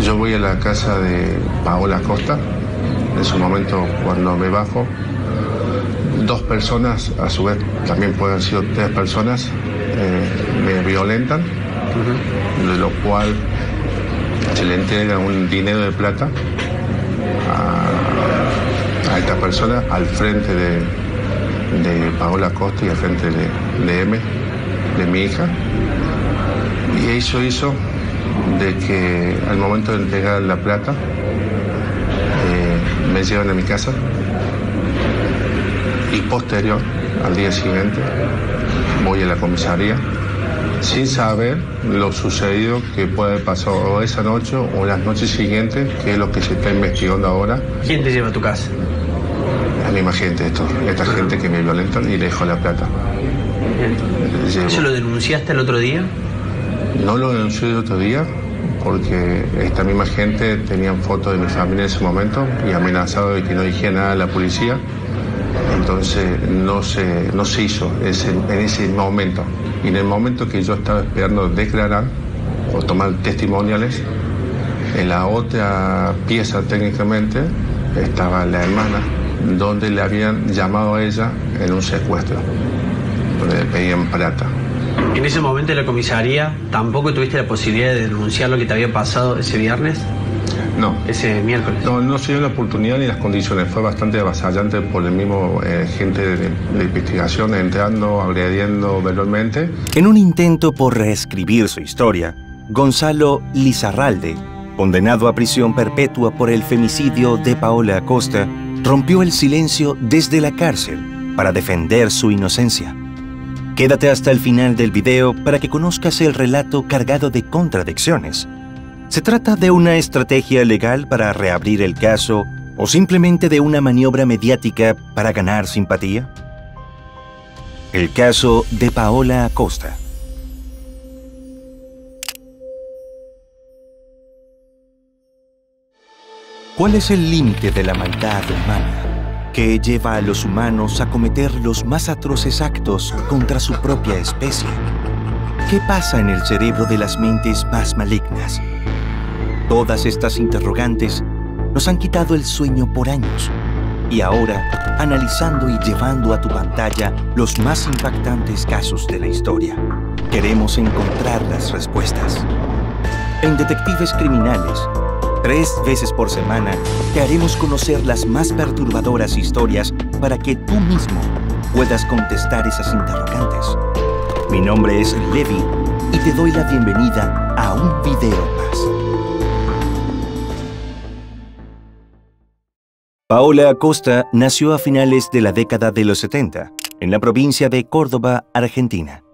Yo voy a la casa de Paola Acosta. En su momento, cuando me bajo, 2 personas, a su vez también pueden haber sido 3 personas, me violentan, de lo cual se le entrega un dinero de plata a esta persona al frente de Paola Acosta y al frente de M, de mi hija. Y eso hizo de que al momento de entregar la plata me llevan a mi casa y posterior, al día siguiente, voy a la comisaría sin saber lo sucedido que puede haber pasado esa noche o las noches siguientes, que es lo que se está investigando ahora. ¿Quién te lleva a tu casa? La misma gente, esta gente que me violentan y le dejo la plata. ¿Eso lo denunciaste el otro día? No lo denuncié el otro día porque esta misma gente tenían fotos de mi familia en ese momento y amenazado de que no dijera nada a la policía. Entonces no se hizo en ese momento. Y en el momento que yo estaba esperando declarar o tomar testimoniales, en la otra pieza técnicamente estaba la hermana, donde le habían llamado a ella en un secuestro, donde le pedían plata. ¿En ese momento en la comisaría tampoco tuviste la posibilidad de denunciar lo que te había pasado ese viernes? No. Ese miércoles. No se dio la oportunidad ni las condiciones. Fue bastante avasallante por el mismo gente de investigación entrando, agrediendo verbalmente. En un intento por reescribir su historia, Gonzalo Lizarralde, condenado a prisión perpetua por el femicidio de Paola Acosta, rompió el silencio desde la cárcel para defender su inocencia. Quédate hasta el final del video para que conozcas el relato cargado de contradicciones. ¿Se trata de una estrategia legal para reabrir el caso o simplemente de una maniobra mediática para ganar simpatía? El caso de Paola Acosta. ¿Cuál es el límite de la maldad humana que lleva a los humanos a cometer los más atroces actos contra su propia especie? ¿Qué pasa en el cerebro de las mentes más malignas? Todas estas interrogantes nos han quitado el sueño por años. Y ahora, analizando y llevando a tu pantalla los más impactantes casos de la historia, queremos encontrar las respuestas. En Detectives Criminales, 3 veces por semana, te haremos conocer las más perturbadoras historias para que tú mismo puedas contestar esas interrogantes. Mi nombre es Levi y te doy la bienvenida a un video más. Paola Acosta nació a finales de la década de los 70, en la provincia de Córdoba, Argentina.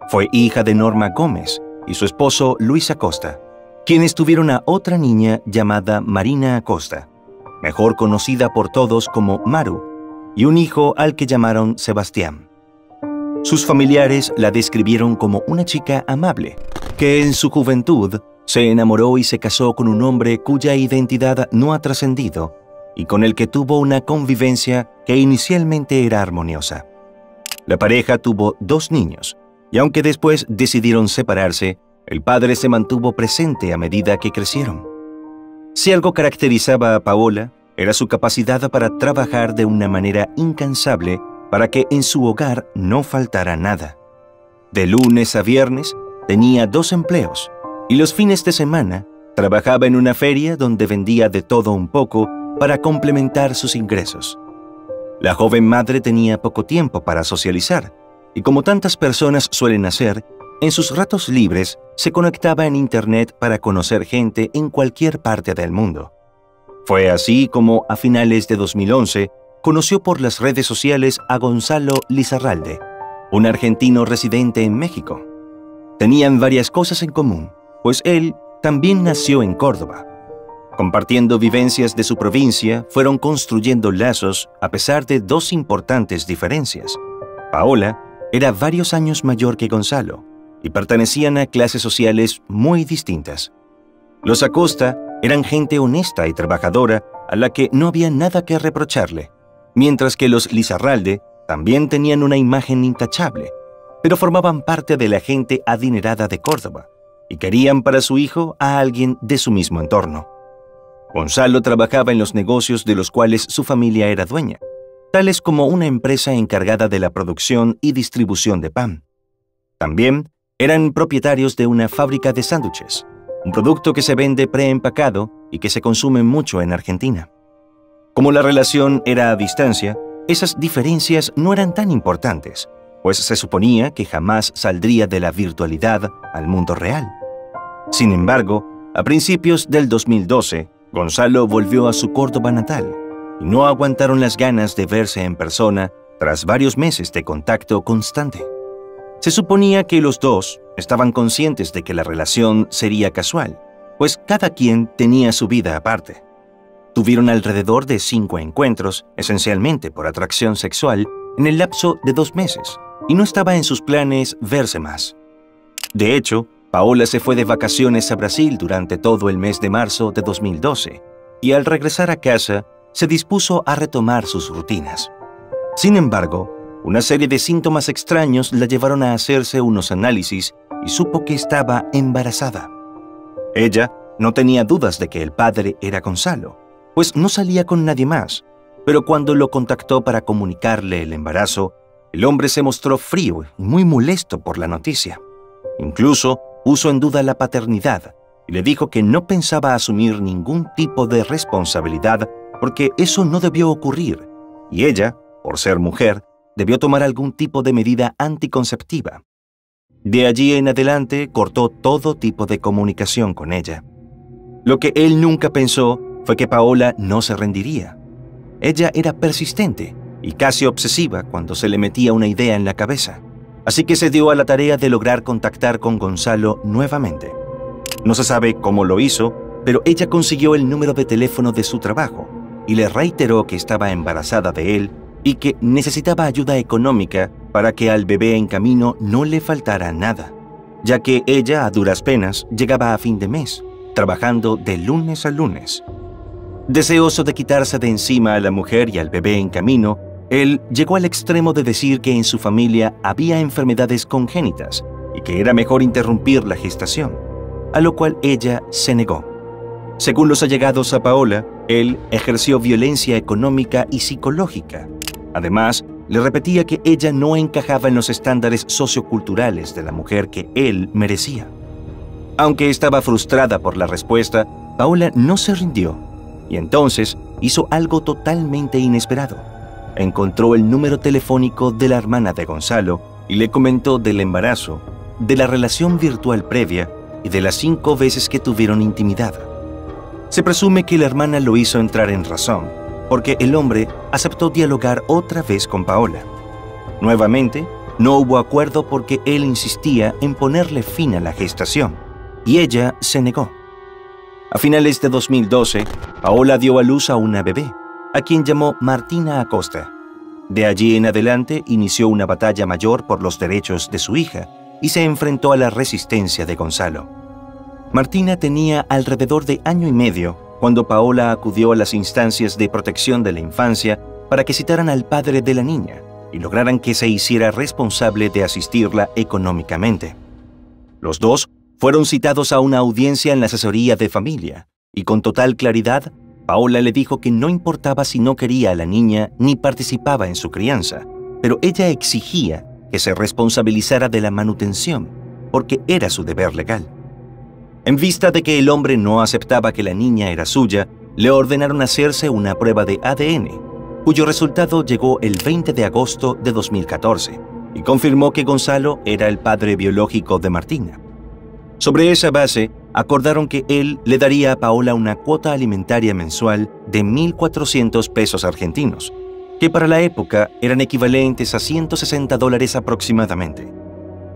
Fue hija de Norma Gómez y su esposo Luis Acosta, quienes tuvieron a otra niña llamada Marina Acosta, mejor conocida por todos como Maru, y un hijo al que llamaron Sebastián. Sus familiares la describieron como una chica amable, que en su juventud se enamoró y se casó con un hombre cuya identidad no ha trascendido y con el que tuvo una convivencia que inicialmente era armoniosa. La pareja tuvo 2 niños, y aunque después decidieron separarse, el padre se mantuvo presente a medida que crecieron. Si algo caracterizaba a Paola, era su capacidad para trabajar de una manera incansable para que en su hogar no faltara nada. De lunes a viernes tenía 2 empleos y los fines de semana trabajaba en una feria donde vendía de todo un poco para complementar sus ingresos. La joven madre tenía poco tiempo para socializar y, como tantas personas suelen hacer, en sus ratos libres se conectaba en Internet para conocer gente en cualquier parte del mundo. Fue así como, a finales de 2011, conoció por las redes sociales a Gonzalo Lizarralde, un argentino residente en México. Tenían varias cosas en común, pues él también nació en Córdoba. Compartiendo vivencias de su provincia, fueron construyendo lazos a pesar de 2 importantes diferencias. Paola era varios años mayor que Gonzalo y pertenecían a clases sociales muy distintas. Los Acosta eran gente honesta y trabajadora a la que no había nada que reprocharle, mientras que los Lizarralde también tenían una imagen intachable, pero formaban parte de la gente adinerada de Córdoba, y querían para su hijo a alguien de su mismo entorno. Gonzalo trabajaba en los negocios de los cuales su familia era dueña, tales como una empresa encargada de la producción y distribución de pan. También eran propietarios de una fábrica de sándwiches, un producto que se vende preempacado y que se consume mucho en Argentina. Como la relación era a distancia, esas diferencias no eran tan importantes, pues se suponía que jamás saldría de la virtualidad al mundo real. Sin embargo, a principios del 2012, Gonzalo volvió a su Córdoba natal y no aguantaron las ganas de verse en persona tras varios meses de contacto constante. Se suponía que los dos estaban conscientes de que la relación sería casual, pues cada quien tenía su vida aparte. Tuvieron alrededor de 5 encuentros, esencialmente por atracción sexual, en el lapso de 2 meses, y no estaba en sus planes verse más. De hecho, Paola se fue de vacaciones a Brasil durante todo el mes de marzo de 2012, y al regresar a casa, se dispuso a retomar sus rutinas. Sin embargo, una serie de síntomas extraños la llevaron a hacerse unos análisis y supo que estaba embarazada. Ella no tenía dudas de que el padre era Gonzalo, pues no salía con nadie más, pero cuando lo contactó para comunicarle el embarazo, el hombre se mostró frío y muy molesto por la noticia. Incluso puso en duda la paternidad y le dijo que no pensaba asumir ningún tipo de responsabilidad porque eso no debió ocurrir, y ella, por ser mujer, debió tomar algún tipo de medida anticonceptiva. De allí en adelante cortó todo tipo de comunicación con ella. Lo que él nunca pensó fue que Paola no se rendiría. Ella era persistente y casi obsesiva cuando se le metía una idea en la cabeza, así que se dio a la tarea de lograr contactar con Gonzalo nuevamente. No se sabe cómo lo hizo, pero ella consiguió el número de teléfono de su trabajo y le reiteró que estaba embarazada de él y que necesitaba ayuda económica para que al bebé en camino no le faltara nada, ya que ella a duras penas llegaba a fin de mes, trabajando de lunes a lunes. Deseoso de quitarse de encima a la mujer y al bebé en camino, él llegó al extremo de decir que en su familia había enfermedades congénitas y que era mejor interrumpir la gestación, a lo cual ella se negó. Según los allegados a Paola, él ejerció violencia económica y psicológica. Además, le repetía que ella no encajaba en los estándares socioculturales de la mujer que él merecía. Aunque estaba frustrada por la respuesta, Paola no se rindió y entonces hizo algo totalmente inesperado. Encontró el número telefónico de la hermana de Gonzalo y le comentó del embarazo, de la relación virtual previa y de las 5 veces que tuvieron intimidad. Se presume que la hermana lo hizo entrar en razón, porque el hombre aceptó dialogar otra vez con Paola. Nuevamente, no hubo acuerdo porque él insistía en ponerle fin a la gestación, y ella se negó. A finales de 2012, Paola dio a luz a una bebé, a quien llamó Martina Acosta. De allí en adelante inició una batalla mayor por los derechos de su hija y se enfrentó a la resistencia de Gonzalo. Martina tenía alrededor de 1 año y medio cuando Paola acudió a las instancias de protección de la infancia para que citaran al padre de la niña y lograran que se hiciera responsable de asistirla económicamente. Los dos fueron citados a una audiencia en la asesoría de familia y con total claridad, Paola le dijo que no importaba si no quería a la niña ni participaba en su crianza, pero ella exigía que se responsabilizara de la manutención, porque era su deber legal. En vista de que el hombre no aceptaba que la niña era suya, le ordenaron hacerse una prueba de ADN, cuyo resultado llegó el 20 de agosto de 2014 y confirmó que Gonzalo era el padre biológico de Martina. Sobre esa base, acordaron que él le daría a Paola una cuota alimentaria mensual de 1.400 pesos argentinos, que para la época eran equivalentes a $160 aproximadamente.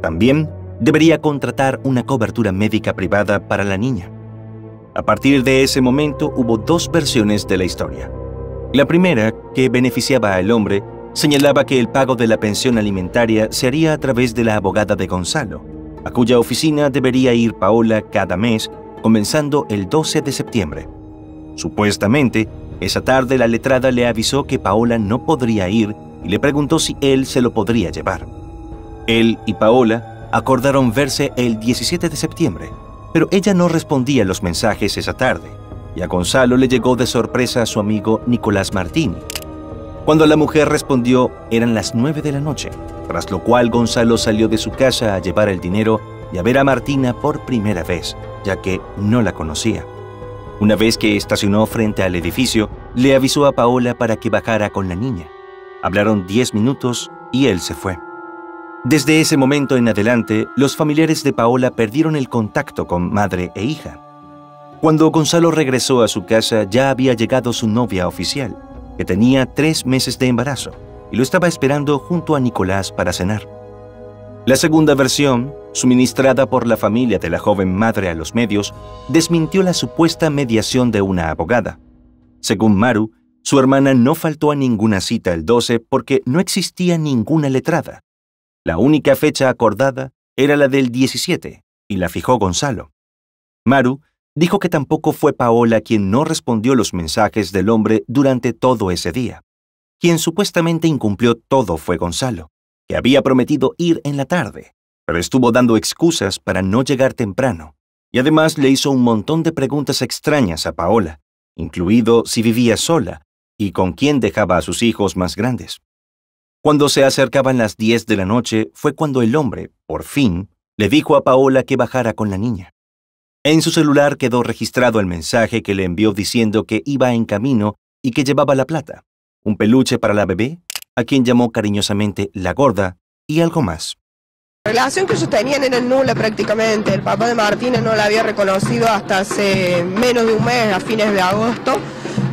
También debería contratar una cobertura médica privada para la niña. A partir de ese momento hubo 2 versiones de la historia. La primera, que beneficiaba al hombre, señalaba que el pago de la pensión alimentaria se haría a través de la abogada de Gonzalo, a cuya oficina debería ir Paola cada mes, comenzando el 12 de septiembre. Supuestamente, esa tarde la letrada le avisó que Paola no podría ir y le preguntó si él se lo podría llevar. Él y Paola acordaron verse el 17 de septiembre, Pero ella no respondía a los mensajes esa tarde, y a Gonzalo le llegó de sorpresa a su amigo Nicolás Martini. Cuando la mujer respondió, eran las 9 de la noche, tras lo cual Gonzalo salió de su casa a llevar el dinero y a ver a Martina por primera vez, ya que no la conocía. Una vez que estacionó frente al edificio, le avisó a Paola para que bajara con la niña. Hablaron 10 minutos y él se fue. Desde ese momento en adelante, los familiares de Paola perdieron el contacto con madre e hija. Cuando Gonzalo regresó a su casa, ya había llegado su novia oficial, que tenía 3 meses de embarazo, y lo estaba esperando junto a Nicolás para cenar. La segunda versión, suministrada por la familia de la joven madre a los medios, desmintió la supuesta mediación de una abogada. Según Maru, su hermana no faltó a ninguna cita el 12 porque no existía ninguna letrada. La única fecha acordada era la del 17, y la fijó Gonzalo. Maru dijo que tampoco fue Paola quien no respondió los mensajes del hombre durante todo ese día. Quien supuestamente incumplió todo fue Gonzalo, que había prometido ir en la tarde, pero estuvo dando excusas para no llegar temprano, y además le hizo un montón de preguntas extrañas a Paola, incluido si vivía sola y con quién dejaba a sus hijos más grandes. Cuando se acercaban las 10 de la noche fue cuando el hombre, por fin, le dijo a Paola que bajara con la niña. En su celular quedó registrado el mensaje que le envió diciendo que iba en camino y que llevaba la plata, un peluche para la bebé, a quien llamó cariñosamente la gorda, y algo más. La relación que ellos tenían era nula prácticamente. El papá de Martina no la había reconocido hasta hace menos de un mes, a fines de agosto,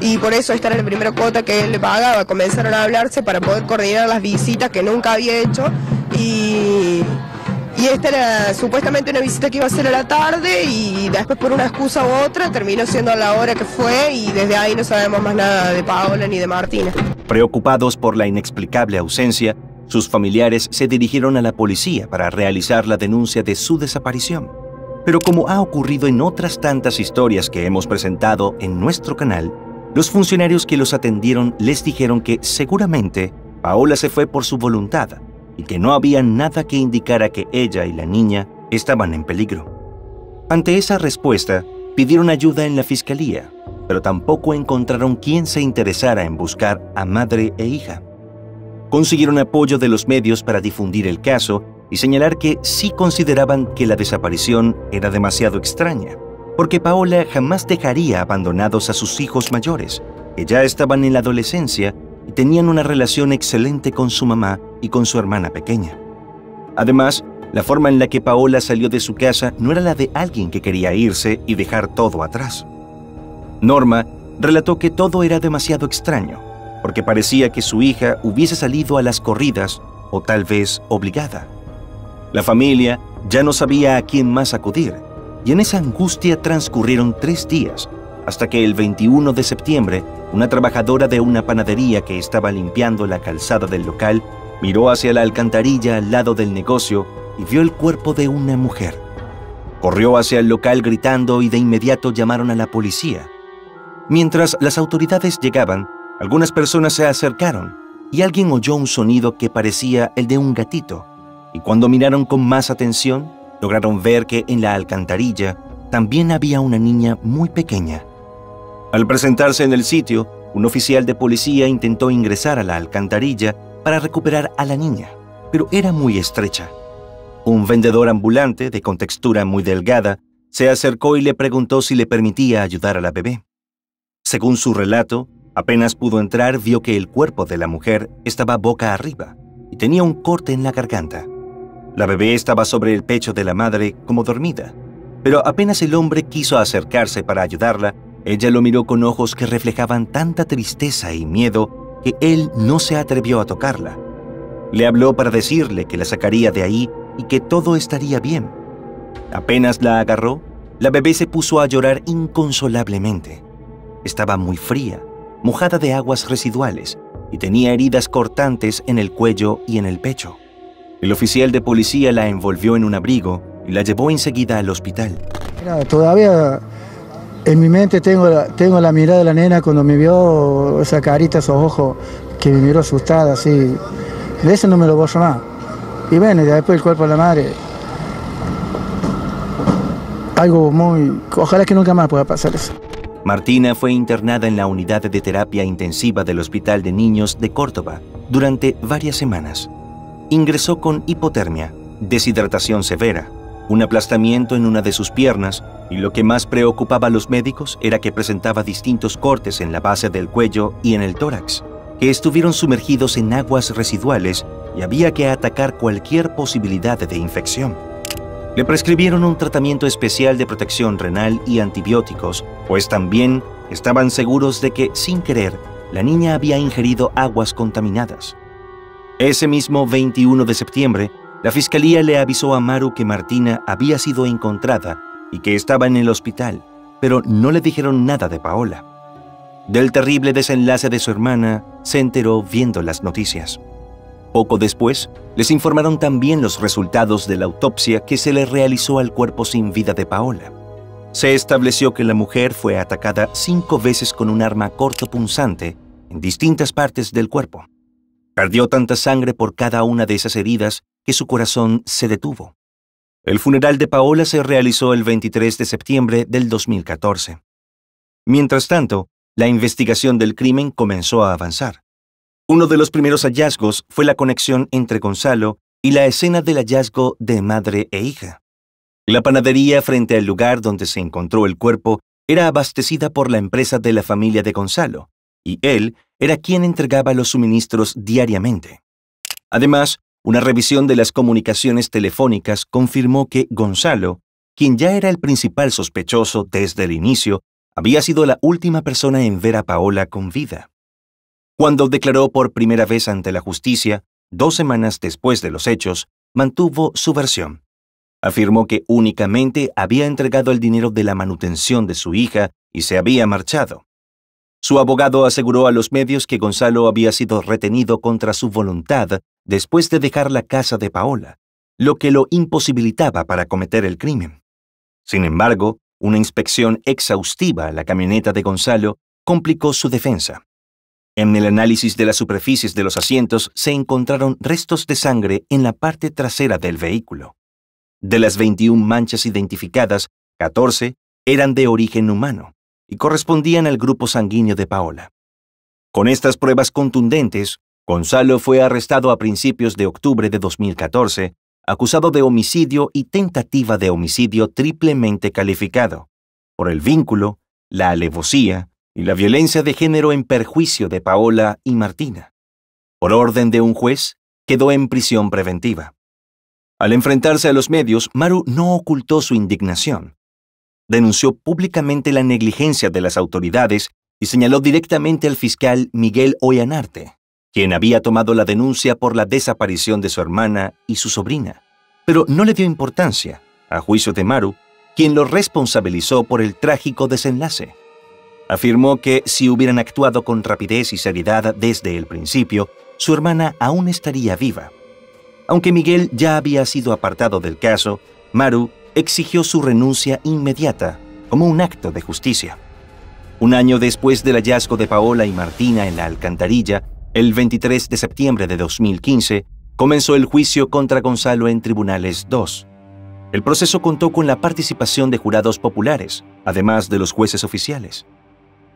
y por eso esta era la primera cuota que él le pagaba. Comenzaron a hablarse para poder coordinar las visitas que nunca había hecho, y esta era supuestamente una visita que iba a ser a la tarde, y después por una excusa u otra terminó siendo a la hora que fue, y desde ahí no sabemos más nada de Paola ni de Martina. Preocupados por la inexplicable ausencia, sus familiares se dirigieron a la policía para realizar la denuncia de su desaparición. Pero como ha ocurrido en otras tantas historias que hemos presentado en nuestro canal, los funcionarios que los atendieron les dijeron que seguramente Paola se fue por su voluntad y que no había nada que indicara que ella y la niña estaban en peligro. Ante esa respuesta, pidieron ayuda en la fiscalía, pero tampoco encontraron quien se interesara en buscar a madre e hija. Consiguieron apoyo de los medios para difundir el caso y señalar que sí consideraban que la desaparición era demasiado extraña, porque Paola jamás dejaría abandonados a sus hijos mayores, que ya estaban en la adolescencia y tenían una relación excelente con su mamá y con su hermana pequeña. Además, la forma en la que Paola salió de su casa no era la de alguien que quería irse y dejar todo atrás. Norma relató que todo era demasiado extraño, porque parecía que su hija hubiese salido a las corridas o tal vez obligada. La familia ya no sabía a quién más acudir, y en esa angustia transcurrieron 3 días, hasta que el 21 de septiembre, una trabajadora de una panadería que estaba limpiando la calzada del local miró hacia la alcantarilla al lado del negocio y vio el cuerpo de una mujer. Corrió hacia el local gritando y de inmediato llamaron a la policía. Mientras las autoridades llegaban, algunas personas se acercaron y alguien oyó un sonido que parecía el de un gatito, y cuando miraron con más atención, lograron ver que en la alcantarilla también había una niña muy pequeña. Al presentarse en el sitio, un oficial de policía intentó ingresar a la alcantarilla para recuperar a la niña, pero era muy estrecha. Un vendedor ambulante, de contextura muy delgada, se acercó y le preguntó si le permitía ayudar a la bebé. Según su relato, apenas pudo entrar, vio que el cuerpo de la mujer estaba boca arriba y tenía un corte en la garganta. La bebé estaba sobre el pecho de la madre como dormida, pero apenas el hombre quiso acercarse para ayudarla, ella lo miró con ojos que reflejaban tanta tristeza y miedo que él no se atrevió a tocarla. Le habló para decirle que la sacaría de ahí y que todo estaría bien. Apenas la agarró, la bebé se puso a llorar inconsolablemente. Estaba muy fría, mojada de aguas residuales y tenía heridas cortantes en el cuello y en el pecho. El oficial de policía la envolvió en un abrigo y la llevó enseguida al hospital. Todavía en mi mente tengo la mirada de la nena cuando me vio, esa carita, esos ojos, que me miró asustada, así. De eso no me lo borro más. Y bueno, y después el cuerpo de la madre. algo muy... Ojalá que nunca más pueda pasar eso. Martina fue internada en la unidad de terapia intensiva del Hospital de Niños de Córdoba durante varias semanas. Ingresó con hipotermia, deshidratación severa, un aplastamiento en una de sus piernas, y lo que más preocupaba a los médicos era que presentaba distintos cortes en la base del cuello y en el tórax, que estuvieron sumergidos en aguas residuales y había que atacar cualquier posibilidad de infección. Le prescribieron un tratamiento especial de protección renal y antibióticos, pues también estaban seguros de que, sin querer, la niña había ingerido aguas contaminadas. Ese mismo 21 de septiembre, la fiscalía le avisó a Maru que Martina había sido encontrada y que estaba en el hospital, pero no le dijeron nada de Paola. Del terrible desenlace de su hermana se enteró viendo las noticias. Poco después, les informaron también los resultados de la autopsia que se le realizó al cuerpo sin vida de Paola. Se estableció que la mujer fue atacada 5 veces con un arma cortopunzante en distintas partes del cuerpo. Perdió tanta sangre por cada una de esas heridas que su corazón se detuvo. El funeral de Paola se realizó el 23 de septiembre del 2014. Mientras tanto, la investigación del crimen comenzó a avanzar. Uno de los primeros hallazgos fue la conexión entre Gonzalo y la escena del hallazgo de madre e hija. La panadería frente al lugar donde se encontró el cuerpo era abastecida por la empresa de la familia de Gonzalo, y él era quien entregaba los suministros diariamente. Además, una revisión de las comunicaciones telefónicas confirmó que Gonzalo, quien ya era el principal sospechoso desde el inicio, había sido la última persona en ver a Paola con vida. Cuando declaró por primera vez ante la justicia, 2 semanas después de los hechos, mantuvo su versión. Afirmó que únicamente había entregado el dinero de la manutención de su hija y se había marchado. Su abogado aseguró a los medios que Gonzalo había sido retenido contra su voluntad después de dejar la casa de Paola, lo que lo imposibilitaba para cometer el crimen. Sin embargo, una inspección exhaustiva a la camioneta de Gonzalo complicó su defensa. En el análisis de las superficies de los asientos se encontraron restos de sangre en la parte trasera del vehículo. De las 21 manchas identificadas, 14 eran de origen humano y correspondían al grupo sanguíneo de Paola. Con estas pruebas contundentes, Gonzalo fue arrestado a principios de octubre de 2014, acusado de homicidio y tentativa de homicidio triplemente calificado, por el vínculo, la alevosía y la violencia de género en perjuicio de Paola y Martina. Por orden de un juez, quedó en prisión preventiva. Al enfrentarse a los medios, Maru no ocultó su indignación. Denunció públicamente la negligencia de las autoridades y señaló directamente al fiscal Miguel Ollanarte, quien había tomado la denuncia por la desaparición de su hermana y su sobrina, pero no le dio importancia, a juicio de Maru, quien lo responsabilizó por el trágico desenlace. Afirmó que si hubieran actuado con rapidez y seriedad desde el principio, su hermana aún estaría viva. Aunque Miguel ya había sido apartado del caso, Maru exigió su renuncia inmediata como un acto de justicia. Un año después del hallazgo de Paola y Martina en la alcantarilla, el 23 de septiembre de 2015, comenzó el juicio contra Gonzalo en Tribunales 2. El proceso contó con la participación de jurados populares, además de los jueces oficiales.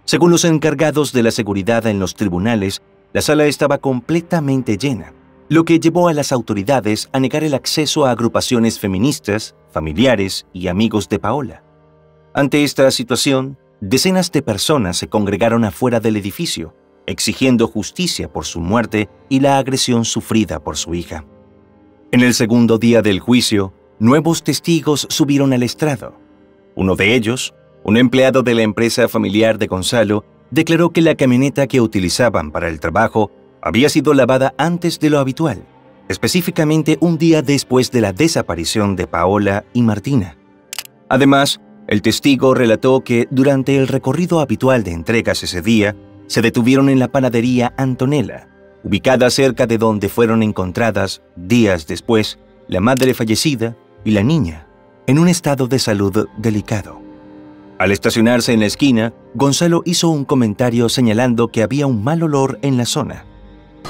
Según los encargados de la seguridad en los tribunales, la sala estaba completamente llena, lo que llevó a las autoridades a negar el acceso a agrupaciones feministas, familiares y amigos de Paola. Ante esta situación, decenas de personas se congregaron afuera del edificio, exigiendo justicia por su muerte y la agresión sufrida por su hija. En el segundo día del juicio, nuevos testigos subieron al estrado. Uno de ellos, un empleado de la empresa familiar de Gonzalo, declaró que la camioneta que utilizaban para el trabajo había sido lavada antes de lo habitual, específicamente un día después de la desaparición de Paola y Martina. Además, el testigo relató que durante el recorrido habitual de entregas ese día, se detuvieron en la panadería Antonella, ubicada cerca de donde fueron encontradas, días después, la madre fallecida y la niña, en un estado de salud delicado. Al estacionarse en la esquina, Gonzalo hizo un comentario señalando que había un mal olor en la zona.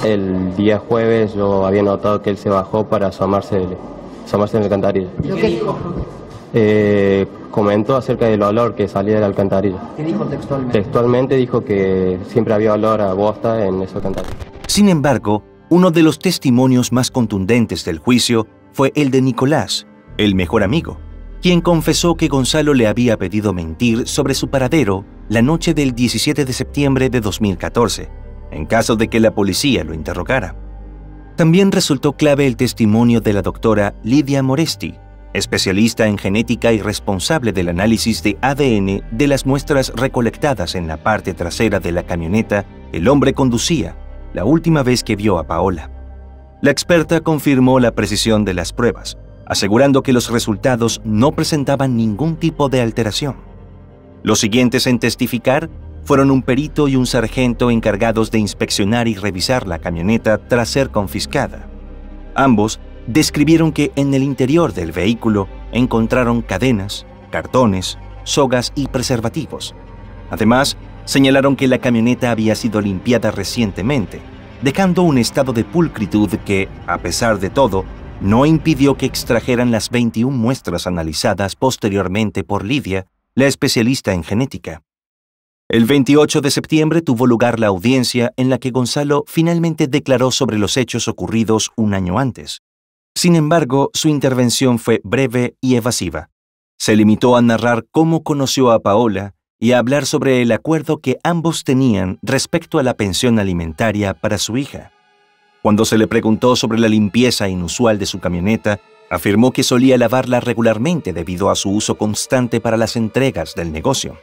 El día jueves yo había notado que él se bajó para asomarse en el alcantarilla. Comentó acerca del olor que salía de la alcantarilla. ¿Qué dijo textualmente? Textualmente dijo que siempre había olor a bosta en esa alcantarilla. Sin embargo, uno de los testimonios más contundentes del juicio fue el de Nicolás, el mejor amigo, quien confesó que Gonzalo le había pedido mentir sobre su paradero la noche del 17 de septiembre de 2014, en caso de que la policía lo interrogara. También resultó clave el testimonio de la doctora Lidia Moresti, especialista en genética y responsable del análisis de ADN de las muestras recolectadas en la parte trasera de la camioneta que el hombre conducía la última vez que vio a Paola. La experta confirmó la precisión de las pruebas, asegurando que los resultados no presentaban ningún tipo de alteración. Los siguientes en testificar fueron un perito y un sargento encargados de inspeccionar y revisar la camioneta tras ser confiscada. Ambos describieron que en el interior del vehículo encontraron cadenas, cartones, sogas y preservativos. Además, señalaron que la camioneta había sido limpiada recientemente, dejando un estado de pulcritud que, a pesar de todo, no impidió que extrajeran las 21 muestras analizadas posteriormente por Lidia, la especialista en genética. El 28 de septiembre tuvo lugar la audiencia en la que Gonzalo finalmente declaró sobre los hechos ocurridos un año antes. Sin embargo, su intervención fue breve y evasiva. Se limitó a narrar cómo conoció a Paola y a hablar sobre el acuerdo que ambos tenían respecto a la pensión alimentaria para su hija. Cuando se le preguntó sobre la limpieza inusual de su camioneta, afirmó que solía lavarla regularmente debido a su uso constante para las entregas del negocio.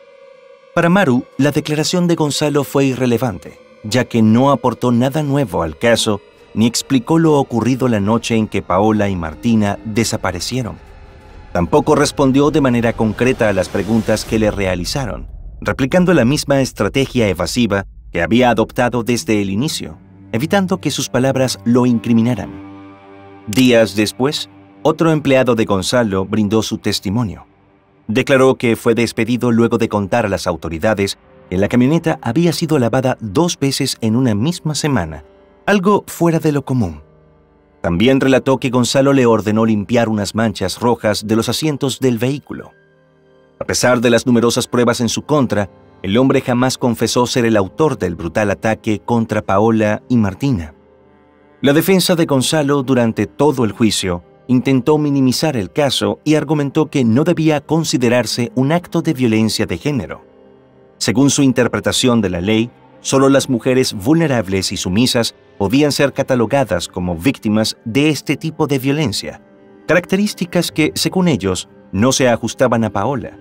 Para Maru, la declaración de Gonzalo fue irrelevante, ya que no aportó nada nuevo al caso ni explicó lo ocurrido la noche en que Paola y Martina desaparecieron. Tampoco respondió de manera concreta a las preguntas que le realizaron, replicando la misma estrategia evasiva que había adoptado desde el inicio, evitando que sus palabras lo incriminaran. Días después, otro empleado de Gonzalo brindó su testimonio. Declaró que fue despedido luego de contar a las autoridades que la camioneta había sido lavada 2 veces en una misma semana, algo fuera de lo común. También relató que Gonzalo le ordenó limpiar unas manchas rojas de los asientos del vehículo. A pesar de las numerosas pruebas en su contra, el hombre jamás confesó ser el autor del brutal ataque contra Paola y Martina. La defensa de Gonzalo durante todo el juicio intentó minimizar el caso y argumentó que no debía considerarse un acto de violencia de género. Según su interpretación de la ley, solo las mujeres vulnerables y sumisas podían ser catalogadas como víctimas de este tipo de violencia, características que, según ellos, no se ajustaban a Paola.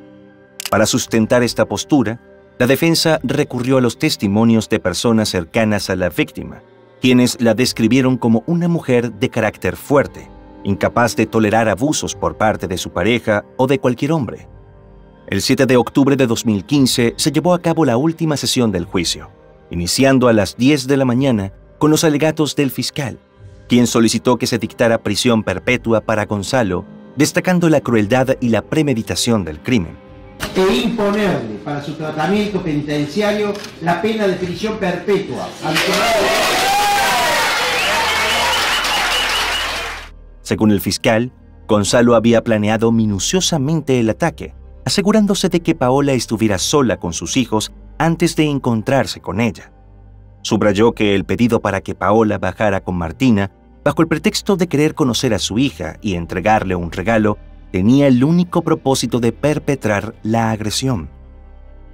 Para sustentar esta postura, la defensa recurrió a los testimonios de personas cercanas a la víctima, quienes la describieron como una mujer de carácter fuerte, incapaz de tolerar abusos por parte de su pareja o de cualquier hombre. El 7 de octubre de 2015 se llevó a cabo la última sesión del juicio, iniciando a las 10 de la mañana con los alegatos del fiscal, quien solicitó que se dictara prisión perpetua para Gonzalo, destacando la crueldad y la premeditación del crimen. E imponerle para su tratamiento penitenciario la pena de prisión perpetua. Según el fiscal, Gonzalo había planeado minuciosamente el ataque, asegurándose de que Paola estuviera sola con sus hijos antes de encontrarse con ella. Subrayó que el pedido para que Paola bajara con Martina, bajo el pretexto de querer conocer a su hija y entregarle un regalo, tenía el único propósito de perpetrar la agresión.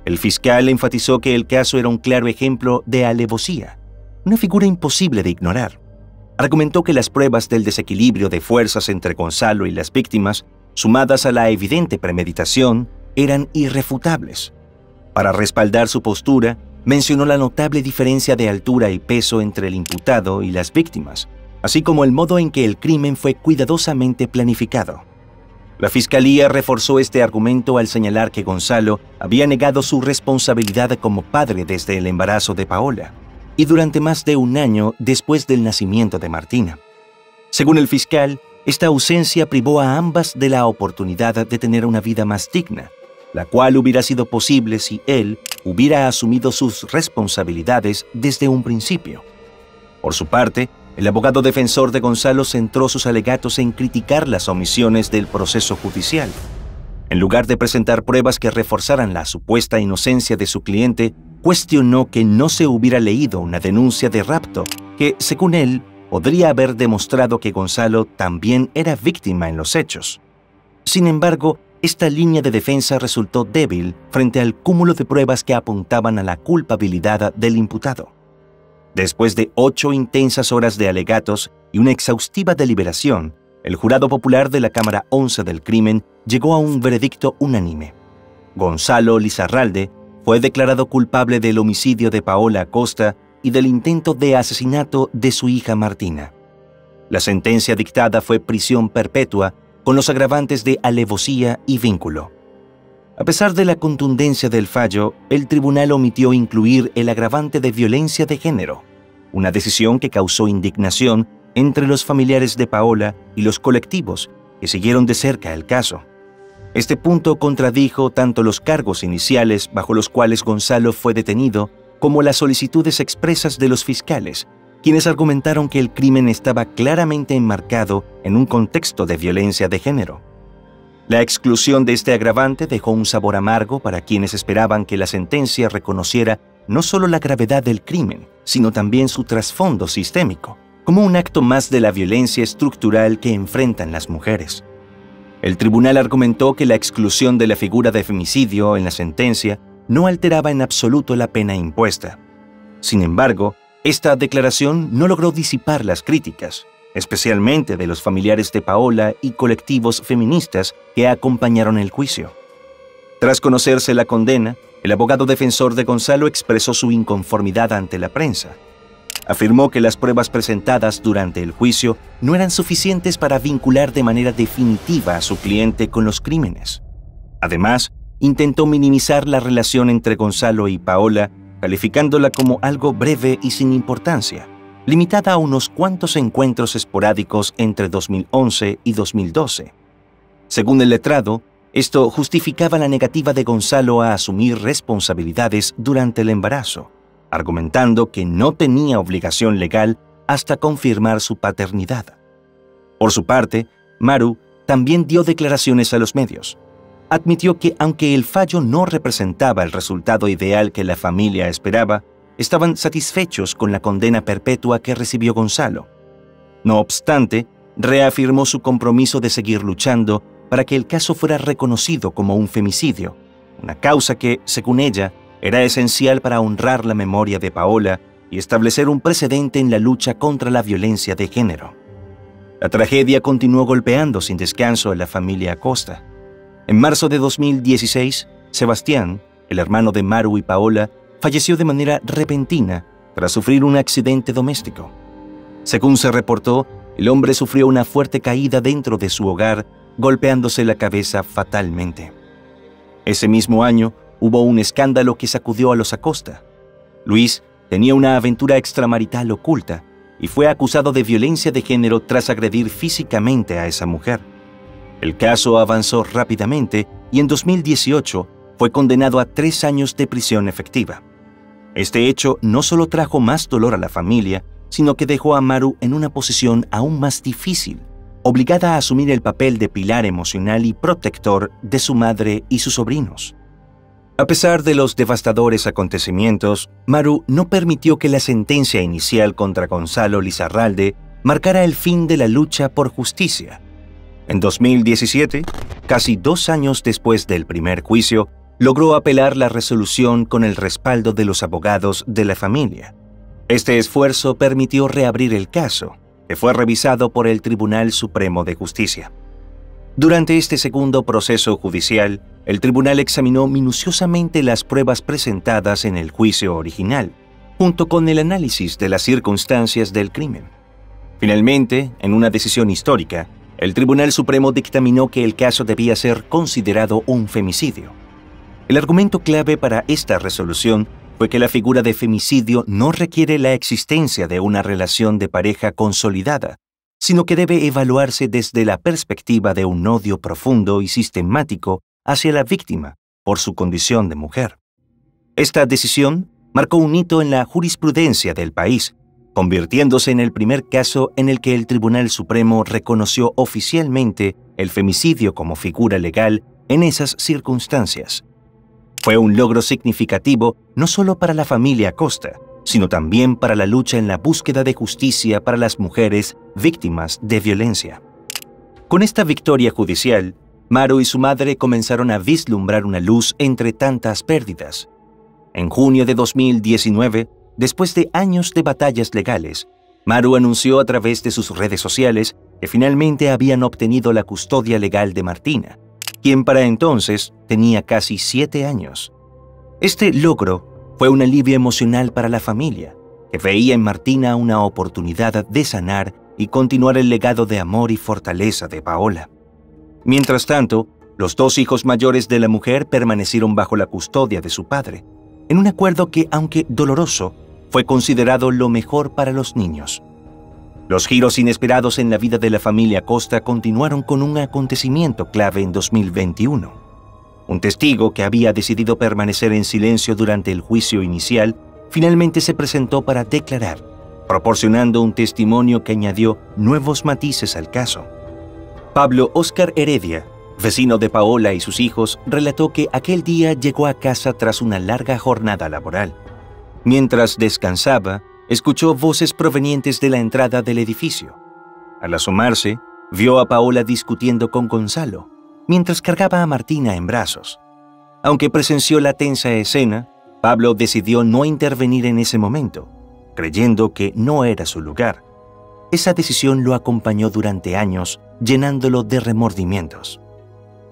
El fiscal enfatizó que el caso era un claro ejemplo de alevosía, una figura imposible de ignorar. Argumentó que las pruebas del desequilibrio de fuerzas entre Gonzalo y las víctimas, sumadas a la evidente premeditación, eran irrefutables. Para respaldar su postura, mencionó la notable diferencia de altura y peso entre el imputado y las víctimas, así como el modo en que el crimen fue cuidadosamente planificado. La fiscalía reforzó este argumento al señalar que Gonzalo había negado su responsabilidad como padre desde el embarazo de Paola y durante más de un año después del nacimiento de Martina. Según el fiscal, esta ausencia privó a ambas de la oportunidad de tener una vida más digna, la cual hubiera sido posible si él hubiera asumido sus responsabilidades desde un principio. Por su parte, el abogado defensor de Gonzalo centró sus alegatos en criticar las omisiones del proceso judicial. En lugar de presentar pruebas que reforzaran la supuesta inocencia de su cliente, cuestionó que no se hubiera leído una denuncia de rapto que, según él, podría haber demostrado que Gonzalo también era víctima en los hechos. Sin embargo, esta línea de defensa resultó débil frente al cúmulo de pruebas que apuntaban a la culpabilidad del imputado. Después de 8 intensas horas de alegatos y una exhaustiva deliberación, el jurado popular de la Cámara 11 del crimen llegó a un veredicto unánime. Gonzalo Lizarralde fue declarado culpable del homicidio de Paola Acosta y del intento de asesinato de su hija Martina. La sentencia dictada fue prisión perpetua con los agravantes de alevosía y vínculo. A pesar de la contundencia del fallo, el tribunal omitió incluir el agravante de violencia de género, una decisión que causó indignación entre los familiares de Paola y los colectivos que siguieron de cerca el caso. Este punto contradijo tanto los cargos iniciales bajo los cuales Gonzalo fue detenido como las solicitudes expresas de los fiscales, quienes argumentaron que el crimen estaba claramente enmarcado en un contexto de violencia de género. La exclusión de este agravante dejó un sabor amargo para quienes esperaban que la sentencia reconociera no solo la gravedad del crimen, sino también su trasfondo sistémico, como un acto más de la violencia estructural que enfrentan las mujeres. El tribunal argumentó que la exclusión de la figura de femicidio en la sentencia no alteraba en absoluto la pena impuesta. Sin embargo, esta declaración no logró disipar las críticas, especialmente de los familiares de Paola y colectivos feministas que acompañaron el juicio. Tras conocerse la condena, el abogado defensor de Gonzalo expresó su inconformidad ante la prensa. Afirmó que las pruebas presentadas durante el juicio no eran suficientes para vincular de manera definitiva a su cliente con los crímenes. Además, intentó minimizar la relación entre Gonzalo y Paola, calificándola como algo breve y sin importancia, limitada a unos cuantos encuentros esporádicos entre 2011 y 2012. Según el letrado, esto justificaba la negativa de Gonzalo a asumir responsabilidades durante el embarazo, argumentando que no tenía obligación legal hasta confirmar su paternidad. Por su parte, Maru también dio declaraciones a los medios. Admitió que, aunque el fallo no representaba el resultado ideal que la familia esperaba, estaban satisfechos con la condena perpetua que recibió Gonzalo. No obstante, reafirmó su compromiso de seguir luchando para que el caso fuera reconocido como un femicidio, una causa que, según ella, era esencial para honrar la memoria de Paola y establecer un precedente en la lucha contra la violencia de género. La tragedia continuó golpeando sin descanso a la familia Acosta. En marzo de 2016, Sebastián, el hermano de Maru y Paola, falleció de manera repentina tras sufrir un accidente doméstico. Según se reportó, el hombre sufrió una fuerte caída dentro de su hogar, golpeándose la cabeza fatalmente. Ese mismo año, hubo un escándalo que sacudió a los Acosta. Luis tenía una aventura extramarital oculta y fue acusado de violencia de género tras agredir físicamente a esa mujer. El caso avanzó rápidamente y en 2018 fue condenado a 3 años de prisión efectiva. Este hecho no solo trajo más dolor a la familia, sino que dejó a Maru en una posición aún más difícil, obligada a asumir el papel de pilar emocional y protector de su madre y sus sobrinos. A pesar de los devastadores acontecimientos, Maru no permitió que la sentencia inicial contra Gonzalo Lizarralde marcara el fin de la lucha por justicia. En 2017, casi 2 años después del primer juicio, logró apelar la resolución con el respaldo de los abogados de la familia. Este esfuerzo permitió reabrir el caso, que fue revisado por el Tribunal Supremo de Justicia. Durante este segundo proceso judicial, el tribunal examinó minuciosamente las pruebas presentadas en el juicio original, junto con el análisis de las circunstancias del crimen. Finalmente, en una decisión histórica, el Tribunal Supremo dictaminó que el caso debía ser considerado un femicidio. El argumento clave para esta resolución fue que la figura de femicidio no requiere la existencia de una relación de pareja consolidada, sino que debe evaluarse desde la perspectiva de un odio profundo y sistemático hacia la víctima por su condición de mujer. Esta decisión marcó un hito en la jurisprudencia del país, convirtiéndose en el primer caso en el que el Tribunal Supremo reconoció oficialmente el femicidio como figura legal en esas circunstancias. Fue un logro significativo no solo para la familia Acosta, sino también para la lucha en la búsqueda de justicia para las mujeres víctimas de violencia. Con esta victoria judicial, Maru y su madre comenzaron a vislumbrar una luz entre tantas pérdidas. En junio de 2019, después de años de batallas legales, Maru anunció a través de sus redes sociales que finalmente habían obtenido la custodia legal de Martina, quien para entonces tenía casi 7 años. Este logro fue un alivio emocional para la familia, que veía en Martina una oportunidad de sanar y continuar el legado de amor y fortaleza de Paola. Mientras tanto, los 2 hijos mayores de la mujer permanecieron bajo la custodia de su padre, en un acuerdo que, aunque doloroso, fue considerado lo mejor para los niños. Los giros inesperados en la vida de la familia Acosta continuaron con un acontecimiento clave en 2021. Un testigo que había decidido permanecer en silencio durante el juicio inicial finalmente se presentó para declarar, proporcionando un testimonio que añadió nuevos matices al caso. Pablo Óscar Heredia, vecino de Paola y sus hijos, relató que aquel día llegó a casa tras una larga jornada laboral. Mientras descansaba, escuchó voces provenientes de la entrada del edificio. Al asomarse, vio a Paola discutiendo con Gonzalo, mientras cargaba a Martina en brazos. Aunque presenció la tensa escena, Pablo decidió no intervenir en ese momento, creyendo que no era su lugar. Esa decisión lo acompañó durante años, llenándolo de remordimientos.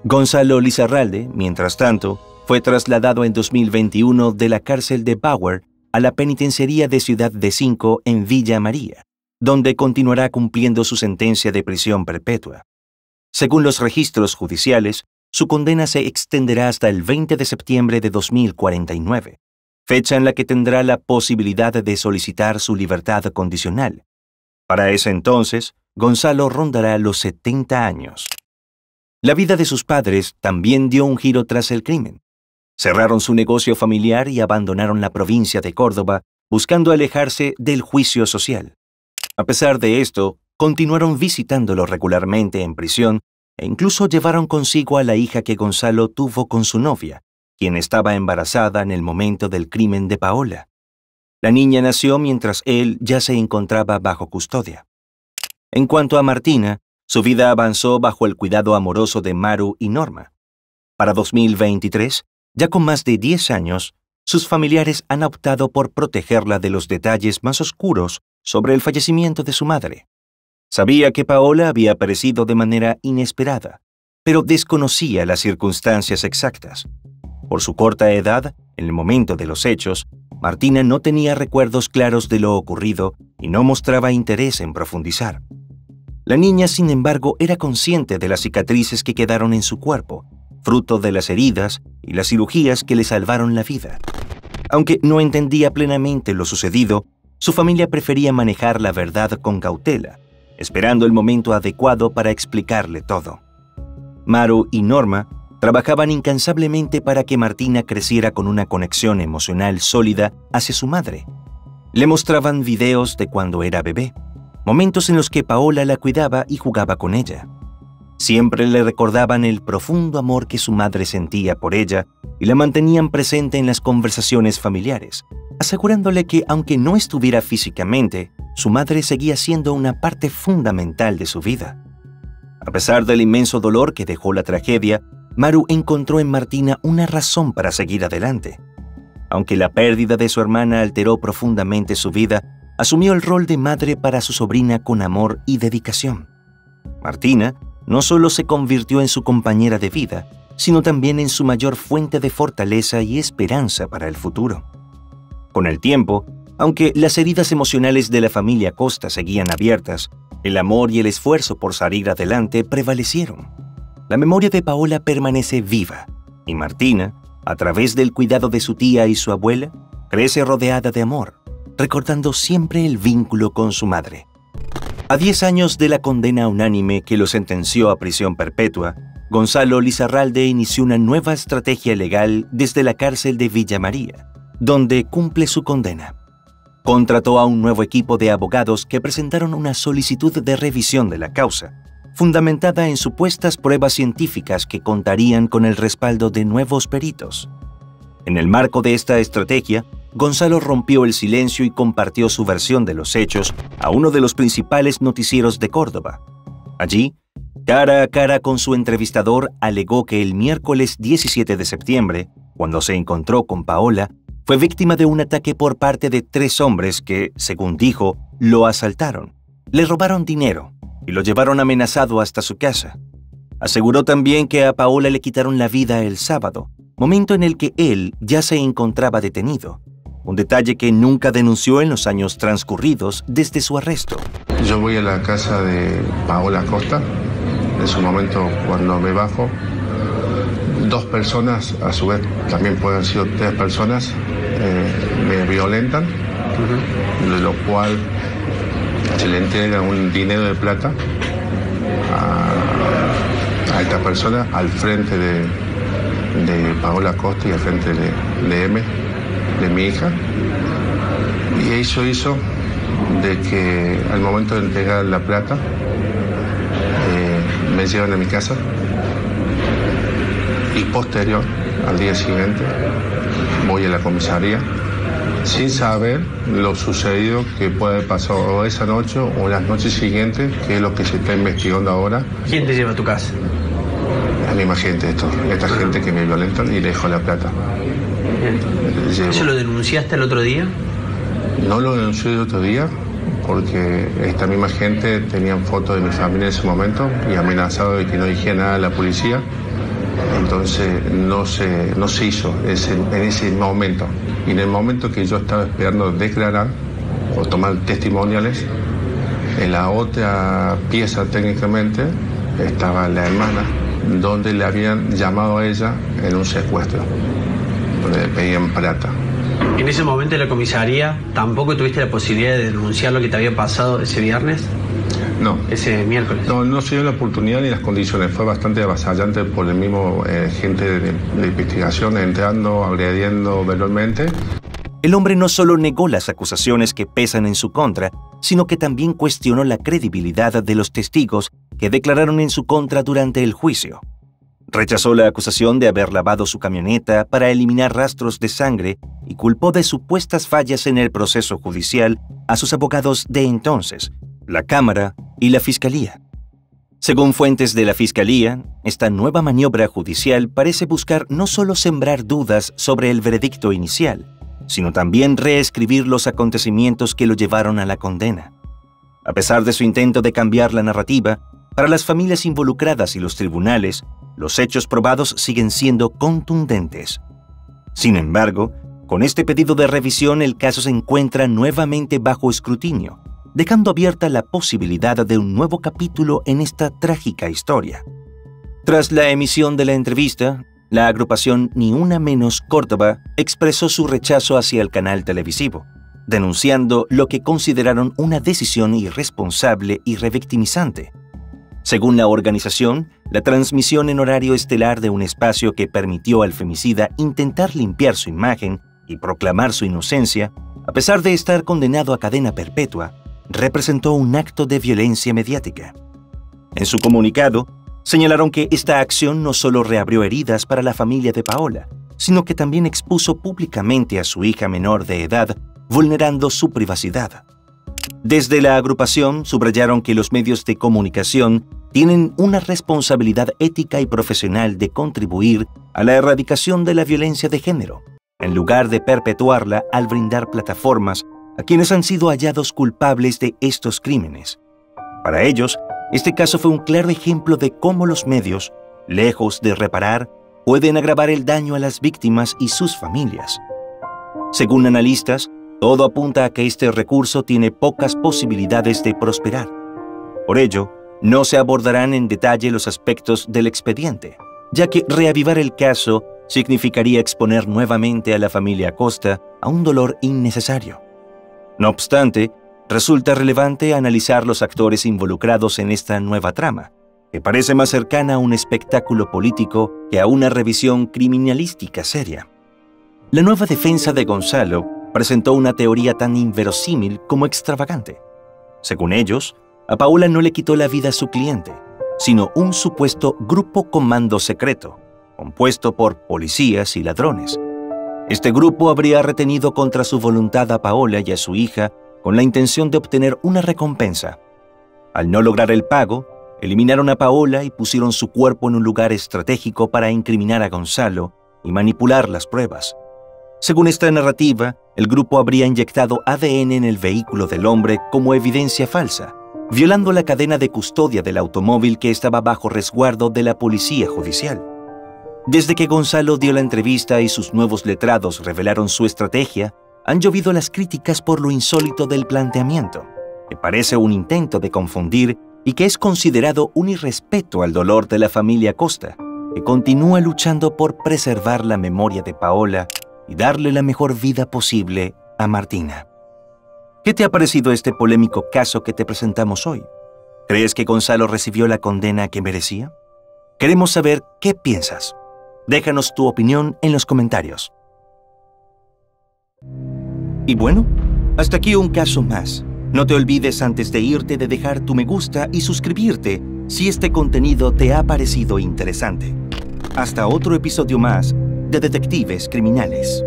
Gonzalo Lizarralde, mientras tanto, fue trasladado en 2021 de la cárcel de Bauer a la penitenciaría de Ciudad de Cinco en Villa María, donde continuará cumpliendo su sentencia de prisión perpetua. Según los registros judiciales, su condena se extenderá hasta el 20 de septiembre de 2049, fecha en la que tendrá la posibilidad de solicitar su libertad condicional. Para ese entonces, Gonzalo rondará los 70 años. La vida de sus padres también dio un giro tras el crimen. Cerraron su negocio familiar y abandonaron la provincia de Córdoba, buscando alejarse del juicio social. A pesar de esto, continuaron visitándolo regularmente en prisión e incluso llevaron consigo a la hija que Gonzalo tuvo con su novia, quien estaba embarazada en el momento del crimen de Paola. La niña nació mientras él ya se encontraba bajo custodia. En cuanto a Martina, su vida avanzó bajo el cuidado amoroso de Maru y Norma. Para 2023, ya con más de 10 años, sus familiares han optado por protegerla de los detalles más oscuros sobre el fallecimiento de su madre. Sabía que Paola había perecido de manera inesperada, pero desconocía las circunstancias exactas. Por su corta edad, en el momento de los hechos, Martina no tenía recuerdos claros de lo ocurrido y no mostraba interés en profundizar. La niña, sin embargo, era consciente de las cicatrices que quedaron en su cuerpo, fruto de las heridas y las cirugías que le salvaron la vida. Aunque no entendía plenamente lo sucedido, su familia prefería manejar la verdad con cautela, esperando el momento adecuado para explicarle todo. Maru y Norma trabajaban incansablemente para que Martina creciera con una conexión emocional sólida hacia su madre. Le mostraban videos de cuando era bebé, momentos en los que Paola la cuidaba y jugaba con ella. Siempre le recordaban el profundo amor que su madre sentía por ella y la mantenían presente en las conversaciones familiares, asegurándole que, aunque no estuviera físicamente, su madre seguía siendo una parte fundamental de su vida. A pesar del inmenso dolor que dejó la tragedia, Maru encontró en Martina una razón para seguir adelante. Aunque la pérdida de su hermana alteró profundamente su vida, asumió el rol de madre para su sobrina con amor y dedicación. Martina no solo se convirtió en su compañera de vida, sino también en su mayor fuente de fortaleza y esperanza para el futuro. Con el tiempo, aunque las heridas emocionales de la familia Acosta seguían abiertas, el amor y el esfuerzo por salir adelante prevalecieron. La memoria de Paola permanece viva, y Martina, a través del cuidado de su tía y su abuela, crece rodeada de amor, recordando siempre el vínculo con su madre. A 10 años de la condena unánime que lo sentenció a prisión perpetua, Gonzalo Lizarralde inició una nueva estrategia legal desde la cárcel de Villa María, donde cumple su condena. Contrató a un nuevo equipo de abogados que presentaron una solicitud de revisión de la causa, fundamentada en supuestas pruebas científicas que contarían con el respaldo de nuevos peritos. En el marco de esta estrategia, Gonzalo rompió el silencio y compartió su versión de los hechos a uno de los principales noticieros de Córdoba. Allí, cara a cara con su entrevistador, alegó que el miércoles 17 de septiembre, cuando se encontró con Paola, fue víctima de un ataque por parte de 3 hombres que, según dijo, lo asaltaron, le robaron dinero y lo llevaron amenazado hasta su casa. Aseguró también que a Paola le quitaron la vida el sábado, momento en el que él ya se encontraba detenido, un detalle que nunca denunció en los años transcurridos desde su arresto. Yo voy a la casa de Paola Acosta. En su momento, cuando me bajo, 2 personas, a su vez también pueden haber sido 3 personas, me violentan, de lo cual se le entrega un dinero de plata a esta persona al frente de Paola Acosta y al frente de M, de mi hija. Y eso hizo de que al momento de entregar la plata me llevan a mi casa y posterior, al día siguiente, voy a la comisaría sin saber lo sucedido que puede haber pasado esa noche o las noches siguientes, que es lo que se está investigando ahora. ¿Quién te lleva a tu casa? La misma gente, esta gente que me violentan y le dejo la plata. ¿Eso lo denunciaste el otro día? No lo denuncié el otro día porque esta misma gente tenían fotos de mi familia en ese momento y amenazado de que no dijera nada a la policía. Entonces no se hizo en ese momento. Y en el momento que yo estaba esperando declarar o tomar testimoniales, en la otra pieza técnicamente estaba la hermana, donde le habían llamado a ella en un secuestro, donde le pedían plata. ¿En ese momento en la comisaría tampoco tuviste la posibilidad de denunciar lo que te había pasado ese viernes? No. Ese miércoles. No se dio la oportunidad ni las condiciones. Fue bastante avasallante por el mismo gente de investigación entrando, agrediendo verbalmente. El hombre no solo negó las acusaciones que pesan en su contra, sino que también cuestionó la credibilidad de los testigos que declararon en su contra durante el juicio. Rechazó la acusación de haber lavado su camioneta para eliminar rastros de sangre y culpó de supuestas fallas en el proceso judicial a sus abogados de entonces, la Cámara y la Fiscalía. Según fuentes de la Fiscalía, esta nueva maniobra judicial parece buscar no solo sembrar dudas sobre el veredicto inicial, sino también reescribir los acontecimientos que lo llevaron a la condena. A pesar de su intento de cambiar la narrativa, para las familias involucradas y los tribunales, los hechos probados siguen siendo contundentes. Sin embargo, con este pedido de revisión el caso se encuentra nuevamente bajo escrutinio, dejando abierta la posibilidad de un nuevo capítulo en esta trágica historia. Tras la emisión de la entrevista, la agrupación Ni Una Menos Córdoba expresó su rechazo hacia el canal televisivo, denunciando lo que consideraron una decisión irresponsable y revictimizante. Según la organización, la transmisión en horario estelar de un espacio que permitió al femicida intentar limpiar su imagen y proclamar su inocencia, a pesar de estar condenado a cadena perpetua, representó un acto de violencia mediática. En su comunicado, señalaron que esta acción no solo reabrió heridas para la familia de Paola, sino que también expuso públicamente a su hija menor de edad, vulnerando su privacidad. Desde la agrupación subrayaron que los medios de comunicación tienen una responsabilidad ética y profesional de contribuir a la erradicación de la violencia de género, en lugar de perpetuarla al brindar plataformas a quienes han sido hallados culpables de estos crímenes. Para ellos, este caso fue un claro ejemplo de cómo los medios, lejos de reparar, pueden agravar el daño a las víctimas y sus familias. Según analistas, todo apunta a que este recurso tiene pocas posibilidades de prosperar. Por ello, no se abordarán en detalle los aspectos del expediente, ya que reavivar el caso significaría exponer nuevamente a la familia Acosta a un dolor innecesario. No obstante, resulta relevante analizar los actores involucrados en esta nueva trama, que parece más cercana a un espectáculo político que a una revisión criminalística seria. La nueva defensa de Gonzalo presentó una teoría tan inverosímil como extravagante. Según ellos, a Paola no le quitó la vida a su cliente, sino un supuesto grupo comando secreto, compuesto por policías y ladrones. Este grupo habría retenido contra su voluntad a Paola y a su hija con la intención de obtener una recompensa. Al no lograr el pago, eliminaron a Paola y pusieron su cuerpo en un lugar estratégico para incriminar a Gonzalo y manipular las pruebas. Según esta narrativa, el grupo habría inyectado ADN en el vehículo del hombre como evidencia falsa, violando la cadena de custodia del automóvil que estaba bajo resguardo de la policía judicial. Desde que Gonzalo dio la entrevista y sus nuevos letrados revelaron su estrategia, han llovido las críticas por lo insólito del planteamiento, que parece un intento de confundir y que es considerado un irrespeto al dolor de la familia Acosta, que continúa luchando por preservar la memoria de Paola y darle la mejor vida posible a Martina. ¿Qué te ha parecido este polémico caso que te presentamos hoy? ¿Crees que Gonzalo recibió la condena que merecía? Queremos saber qué piensas. Déjanos tu opinión en los comentarios. Y bueno, hasta aquí un caso más. No te olvides antes de irte de dejar tu me gusta y suscribirte si este contenido te ha parecido interesante. Hasta otro episodio más de Detectives Criminales.